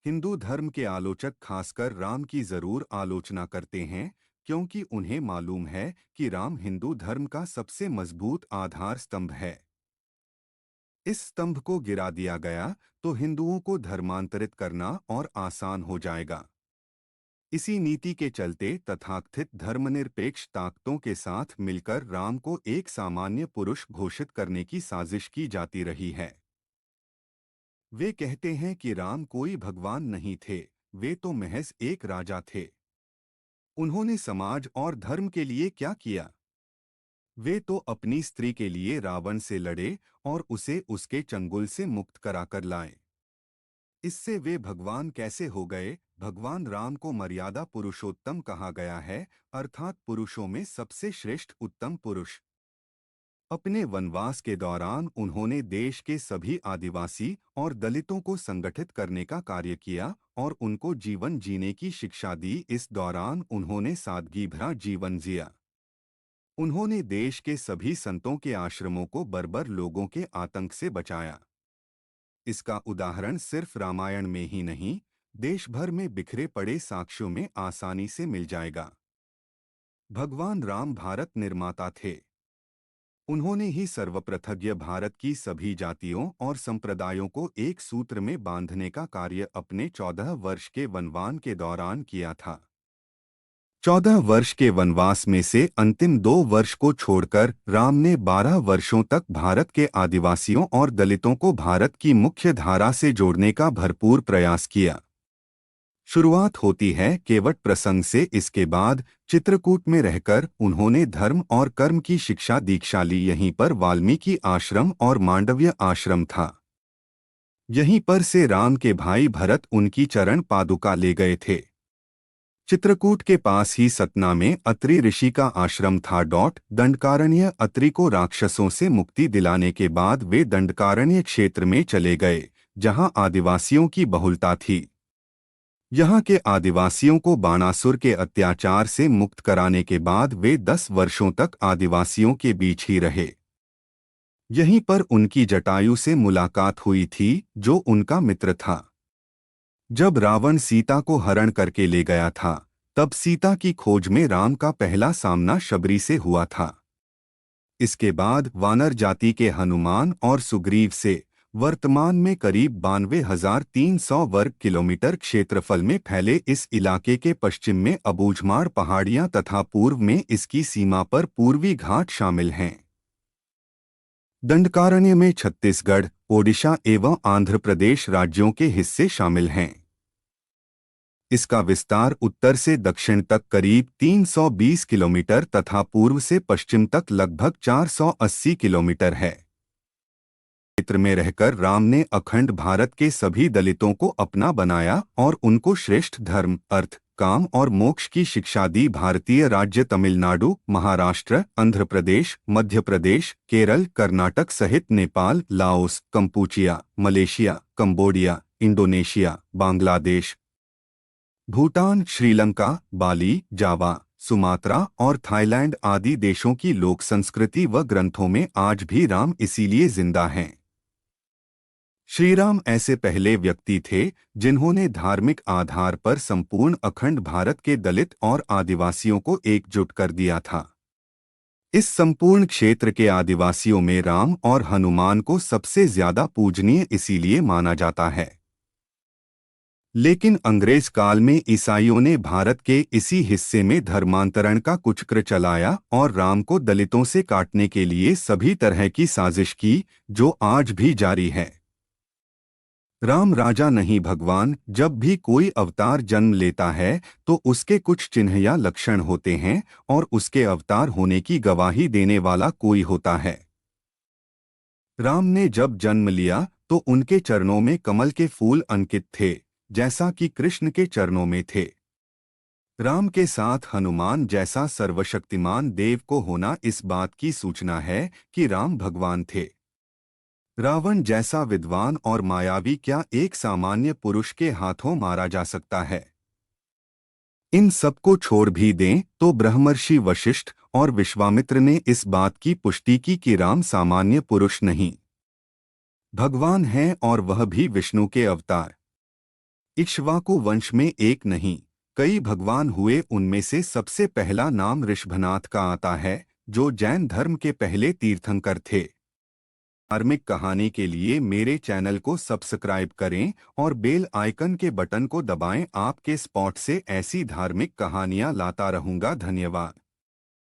हिंदू धर्म के आलोचक खासकर राम की जरूर आलोचना करते हैं, क्योंकि उन्हें मालूम है कि राम हिंदू धर्म का सबसे मजबूत आधार स्तंभ है। इस स्तंभ को गिरा दिया गया तो हिंदुओं को धर्मांतरित करना और आसान हो जाएगा। इसी नीति के चलते तथाकथित धर्मनिरपेक्ष ताकतों के साथ मिलकर राम को एक सामान्य पुरुष घोषित करने की साजिश की जाती रही है। वे कहते हैं कि राम कोई भगवान नहीं थे, वे तो महज एक राजा थे। उन्होंने समाज और धर्म के लिए क्या किया? वे तो अपनी स्त्री के लिए रावण से लड़े और उसे उसके चंगुल से मुक्त कराकर लाए। इससे वे भगवान कैसे हो गए? भगवान राम को मर्यादा पुरुषोत्तम कहा गया है, अर्थात पुरुषों में सबसे श्रेष्ठ उत्तम पुरुष। अपने वनवास के दौरान उन्होंने देश के सभी आदिवासी और दलितों को संगठित करने का कार्य किया और उनको जीवन जीने की शिक्षा दी। इस दौरान उन्होंने सादगी भरा जीवन जिया। उन्होंने देश के सभी संतों के आश्रमों को बर्बर लोगों के आतंक से बचाया। इसका उदाहरण सिर्फ रामायण में ही नहीं, देश भर में बिखरे पड़े साक्ष्यों में आसानी से मिल जाएगा। भगवान राम भारत निर्माता थे। उन्होंने ही सर्वप्रथज्ञ भारत की सभी जातियों और संप्रदायों को एक सूत्र में बांधने का कार्य अपने 14 वर्ष के वनवास के दौरान किया था। 14 वर्ष के वनवास में से अंतिम 2 वर्ष को छोड़कर राम ने 12 वर्षों तक भारत के आदिवासियों और दलितों को भारत की मुख्य धारा से जोड़ने का भरपूर प्रयास किया। शुरुआत होती है केवट प्रसंग से। इसके बाद चित्रकूट में रहकर उन्होंने धर्म और कर्म की शिक्षा दीक्षा ली। यहीं पर वाल्मीकि आश्रम और मांडव्य आश्रम था। यहीं पर से राम के भाई भरत उनकी चरण पादुका ले गए थे। चित्रकूट के पास ही सतना में अत्रि ऋषि का आश्रम था। दंडकारण्य अत्रि को राक्षसों से मुक्ति दिलाने के बाद वे दंडकारण्य क्षेत्र में चले गए, जहां आदिवासियों की बहुलता थी। यहाँ के आदिवासियों को बाणासुर के अत्याचार से मुक्त कराने के बाद वे 10 वर्षों तक आदिवासियों के बीच ही रहे। यहीं पर उनकी जटायु से मुलाकात हुई थी, जो उनका मित्र था। जब रावण सीता को हरण करके ले गया था, तब सीता की खोज में राम का पहला सामना शबरी से हुआ था। इसके बाद वानर जाति के हनुमान और सुग्रीव से वर्तमान में करीब 92,300 वर्ग किलोमीटर क्षेत्रफल में फैले इस इलाके के पश्चिम में अबूझमाड़ पहाड़ियां तथा पूर्व में इसकी सीमा पर पूर्वी घाट शामिल हैं। दंडकारण्य में छत्तीसगढ़, ओडिशा एवं आंध्र प्रदेश राज्यों के हिस्से शामिल हैं। इसका विस्तार उत्तर से दक्षिण तक करीब 320 किलोमीटर तथा पूर्व से पश्चिम तक लगभग 480 किलोमीटर है। क्षेत्र में रहकर राम ने अखंड भारत के सभी दलितों को अपना बनाया और उनको श्रेष्ठ धर्म, अर्थ, काम और मोक्ष की शिक्षा दी। भारतीय राज्य तमिलनाडु, महाराष्ट्र, आंध्र प्रदेश, मध्य प्रदेश, केरल, कर्नाटक सहित Nepal, Laos, Kampuchea, Malaysia, Cambodia, Indonesia, Bangladesh, Bhutan, Sri Lanka, Bali, Java, Sumatra और थाईलैंड आदि देशों की लोक संस्कृति व ग्रंथों में आज भी राम इसीलिए जिंदा हैं। श्रीराम ऐसे पहले व्यक्ति थे जिन्होंने धार्मिक आधार पर संपूर्ण अखंड भारत के दलित और आदिवासियों को एकजुट कर दिया था। इस संपूर्ण क्षेत्र के आदिवासियों में राम और हनुमान को सबसे ज्यादा पूजनीय इसीलिए माना जाता है। लेकिन अंग्रेज काल में ईसाइयों ने भारत के इसी हिस्से में धर्मांतरण का कुचक्र चलाया और राम को दलितों से काटने के लिए सभी तरह की साजिश की, जो आज भी जारी है। राम राजा नहीं भगवान। जब भी कोई अवतार जन्म लेता है तो उसके कुछ चिन्ह या लक्षण होते हैं और उसके अवतार होने की गवाही देने वाला कोई होता है। राम ने जब जन्म लिया तो उनके चरणों में कमल के फूल अंकित थे, जैसा कि कृष्ण के चरणों में थे। राम के साथ हनुमान जैसा सर्वशक्तिमान देव को होना इस बात की सूचना है कि राम भगवान थे। रावण जैसा विद्वान और मायावी क्या एक सामान्य पुरुष के हाथों मारा जा सकता है? इन सबको छोड़ भी दें तो ब्रह्मर्षि वशिष्ठ और विश्वामित्र ने इस बात की पुष्टि की कि राम सामान्य पुरुष नहीं, भगवान हैं और वह भी विष्णु के अवतार। इक्ष्वाकु वंश में एक नहीं, कई भगवान हुए। उनमें से सबसे पहला नाम ऋषभनाथ का आता है, जो जैन धर्म के पहले तीर्थंकर थे। धार्मिक कहानी के लिए मेरे चैनल को सब्सक्राइब करें और बेल आइकन के बटन को दबाएं। आपके स्पॉट से ऐसी धार्मिक कहानियां लाता रहूंगा। धन्यवाद।